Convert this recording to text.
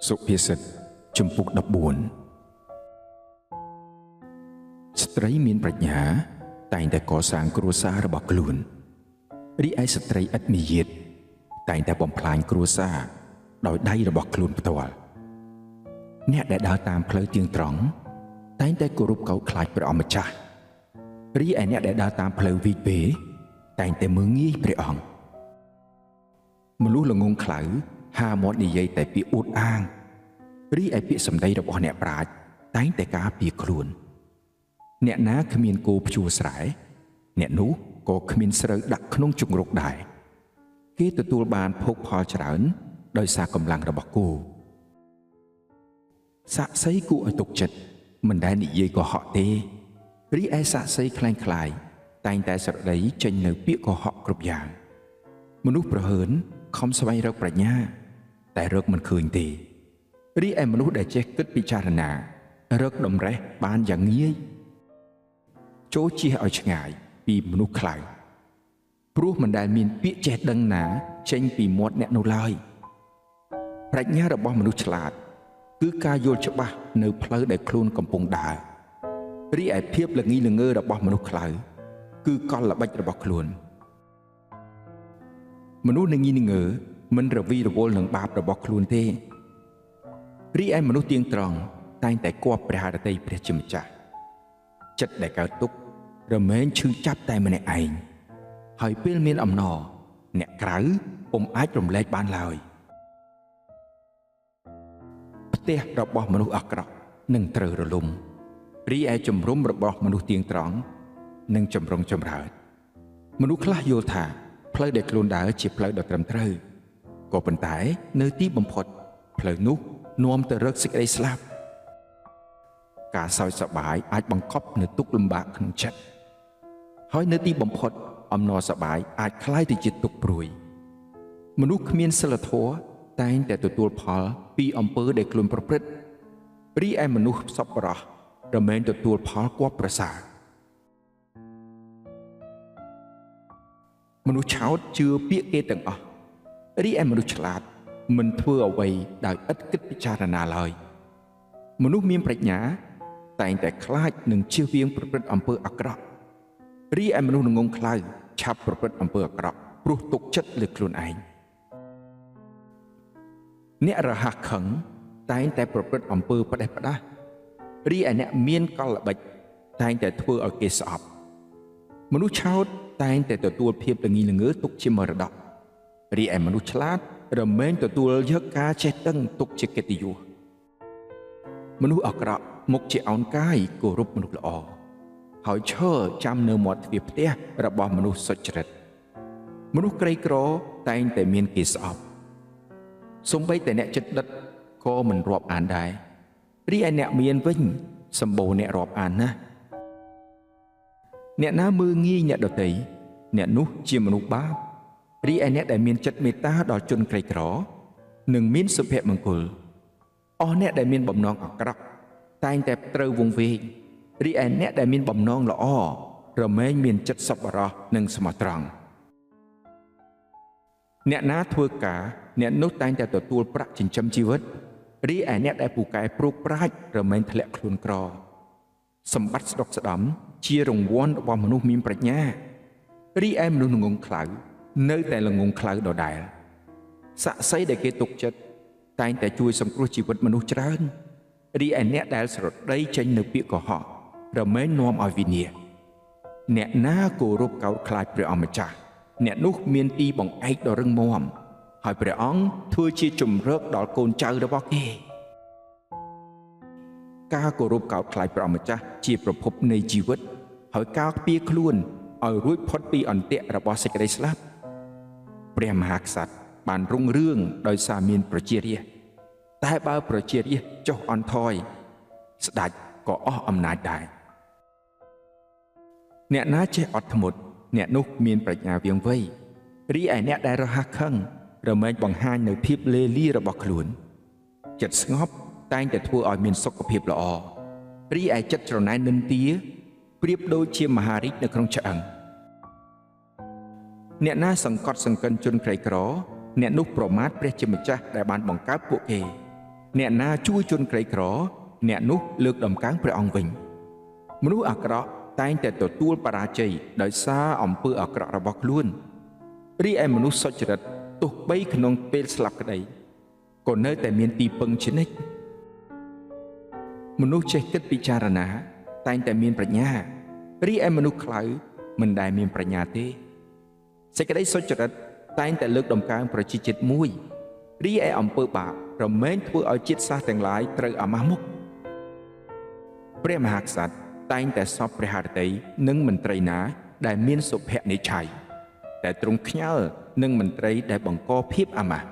សុភាសិតជំពូក14ស្ត្រីមានប្រាជ្ញាតែងតែកសាងគ្រួសាររបស់ខ្លួនរីឯស្ត្រីឥតមាយាទតែងតែបំផ្លាញគ្រួសារដោយដៃរបស់ខ្លួនផ្ទាល់អ្នកដែលដើរតាមផ្លូវទៀងត្រង់តែងតែគោរពកោតខ្លាចព្រះអម្ចាស់រីឯអ្នកដែលដើរតាមផ្លូវវិវេតែងតែមើលងាយព្រះអង្គមនុស្សល្ងងខ្លៅហាមាត់និយាយតែពាក្យអួតអាងរីឯពាក្យសម្ដីរបស់អ្នកប្រាជ្ញតែងតែការពារខ្លួនអ្នកណាគ្មានគោភ្ជួរស្រែអ្នកនោះក៏គ្មានស្រូវដាក់ក្នុងជង្រុកដែរគេទទួលបានភោគផលច្រើនដោយសារកម្លាំងរបស់គោសាក្សីគួរឲ្យទុកចិត្តមិនដែលនិយាយកុហកទេរីឯសាក្សីคล้ายៗតែងតែស្រដីចេញនៅពាក្យកុហកគ្រប់យ៉ាងមនុស្សប្រហើនខំស្វែងរកប្រាជ្ញាតែរកមិនឃើញទេរីឯមនុស្សដែលចេះគិតពិចារណារកតម្រេះបានយ៉ាងងាយចូលជៀសឲ្យឆ្ងាយពីមនុស្សខ្លៅព្រោះមិនដែលមានពាក្យចេះដឹងណាចេញពីមាត់អ្នកនោះឡើយប្រាជ្ញារបស់មនុស្សឆ្លាតគឺការយល់ច្បាស់នៅផ្លូវដែលខ្លួនកំពុងដើររីឯភាពល្ងីល្ងើរបស់មនុស្សខ្លៅគឺកលល្បិចរបស់ខ្លួនមនុស្សល្ងីល្ងើមិនរវីរវល់នឹងបាបរបស់ខ្លួនទេរីឯមនុស្សទៀងត្រង់តែងតែគប់ព្រះハរតីព្រះជាម្ចាស់ចិត្តដែលកើតទុក្ខរមែងឈឺចាប់តែម្នាក់ឯងហើយពេលមានអំណរអ្នកក្រៅពុំអាចរំលែកបានឡើយផ្ទះរបស់មនុស្សអាក្រក់នឹងត្រូវរលំរីឯជំរំរបស់មនុស្សទៀងត្រង់នឹងចម្រុងចម្រើនមនុស្សខ្លះយល់ថាផ្លូវដែលខ្លួនដើរជាផ្លូវដ៏ត្រឹមត្រូវក៏ប៉ុន្តែនៅទីបំផុតផ្លូវនោះនាំទៅរកសេចក្តីស្លាប់ការសោយសប្បាយអាចបង្កប់នូវទុក្ខលំបាកក្នុងចិត្តហើយនៅទីបំផុតអំណរសប្បាយអាចคล้ายទៅជាទុក្ខព្រួយមនុស្សគ្មានសិលធម៌តែងតែទទួលផលពីអំពើដែលខ្លួនប្រព្រឹត្តរីឯមនុស្សសប្បុរសរមែងទទួលផលគប្ប្រសើរមនុស្សឆោតជឿពាក្យគេទាំងអស់រីឯមនុស្សឆ្លាតមិនធ្វើអ្វីដោយឥតគិតពិចារណាឡើយមនុស្សមានប្រាជ្ញាតែងតែខ្លាចនឹងជៀសវាងប្រព្រឹត្តអំពើអាក្រក់រីឯមនុស្សល្ងងខ្លៅឆាប់ប្រព្រឹត្តអំពើអាក្រក់ព្រោះទុកចិត្តលើខ្លួនឯងអ្នករហ័សខឹងតែងតែប្រព្រឹត្តអំពើផ្ដេសផ្ដាសរីឯអ្នកមានកលល្បិចតែងតែធ្វើឲ្យគេស្អប់មនុស្សឆោតតែងតែទទួលភាពល្ងីល្ងើទុកជាមរតករីឯមនុស្សឆ្លាតរមែងទទួលយកការចេះដឹងទុកជាកិត្តិយសមនុស្សអាក្រក់មុខជាអោនកាយគោរពមនុស្សល្អហើយឈរចាំនៅមាត់ទ្វារផ្ទះរបស់មនុស្សសុចរិតមនុស្សក្រីក្រតែងតែមានគេស្អប់សូម្បីតែអ្នកចិត្តដិតក៏មិនរាប់អានដែររីឯអ្នកមានវិញសម្បូរអ្នករាប់អានណាស់អ្នកណាមើលងាយអ្នកដទៃអ្នកនោះជាមនុស្សបាបរីឯអ្នកដែលមានចិត្តមេត្តាដល់ជនក្រីក្រនឹងមានសុភមង្គលអស់អ្នកដែលមានបំណងអាក្រក់តែងតែត្រូវវង្វេងរីឯអ្នកដែលមានបំណងល្អរមែងមានចិត្តសប្បុរសនិងស្មោះត្រង់អ្នកណាធ្វើការអ្នកនោះតែងតែទទួលប្រាក់ចិញ្ចឹមជីវិតរីឯអ្នកដែលពូកែព្រួកប្រាជ្ញរមែងធ្លាក់ខ្លួនក្រសម្បត្តិស្ដុកស្ដំជារង្វាន់របស់មនុស្សមានប្រាជ្ញារីឯមនុស្សល្ងងខ្លៅនៅតែល្ងងខ្លៅដដែលសាក្សីដែលគេទុកចិត្តតែងតែជួយសង្គ្រោះជីវិតមនុស្សច្រើនរីឯអ្នកដែលស្រដីចេញនៅពាក្យកុហករមែងនាំឲ្យវិនាសអ្នកណាគោរពកោតខ្លាចព្រះអម្ចាស់អ្នកនោះមានទីបង្អែកដ៏រឹងមាំហើយព្រះអង្គធ្វើជាជំរកដល់កូនចៅរបស់គេការគោរពកោតខ្លាចព្រះអម្ចាស់ជាប្រភពនៃជីវិតហើយការពារខ្លួនឲ្យរួចផុតពីអន្ទាក់របស់សេចក្តីស្លាប់ព្រះមហាក្សត្របានរុងរឿងដោយសារមានប្រជារាស្ត្រតែបើប្រជារាស្ត្រចុះអន់ថយស្ដេចក៏អស់អំណាចដែរអ្នកណាចេះអត់ធ្មត់អ្នកនោះមានប្រាជ្ញាវាងវៃរីឯអ្នកដែលរហ័សខឹងរមែងបង្ហាញនៅភាពលេលារបស់ខ្លួនចិត្តស្ងប់តែងតែធ្វើឲ្យមានសុខភាពល្អរីឯចិត្តច្រណែននិន្ទាប្រៀបដូចជាមហារាជនៅក្នុងឆ្អឹងអ្នកណាសង្កត់សង្កិនជនក្រីក្រអ្នកនោះប្រមាថព្រះជាម្ចាស់ដែលបានបង្កើតពួកគេ អ្នកណាជួយជនក្រីក្រអ្នកនោះលើកដំកើងព្រះអង្គវិញមនុស្សអាក្រក់តែងតែទទួលបរាជ័យដោយសារអំពើអាក្រក់របស់ខ្លួនរីឯមនុស្សសុចរិតទោះបីក្នុងពេលស្លាប់ក្តីក៏នៅតែមានទីពឹងជានិច្ចមនុស្សចេះគិតពិចារណាតែងតែមានប្រាជ្ញារីឯមនុស្សខ្លៅមិនដែលមានប្រាជ្ញាទេសេចក្តីសុចរិតតែងតែលើកដំកើងប្រជាជាតិមួយរីឯអំពើបាបរមែងធ្វើឲ្យជាតិសាសន៍ទាំងឡាយត្រូវអាម៉ាស់មុខព្រះមហាក្សត្រតែងតែសពព្រះハរតីនិងមន្ត្រីណាដែលមានសុភនិច្ឆ័យតែទ្រង់ខ្ញាល់នឹងមន្ត្រីដែលបង្កភាពអាម៉ាស់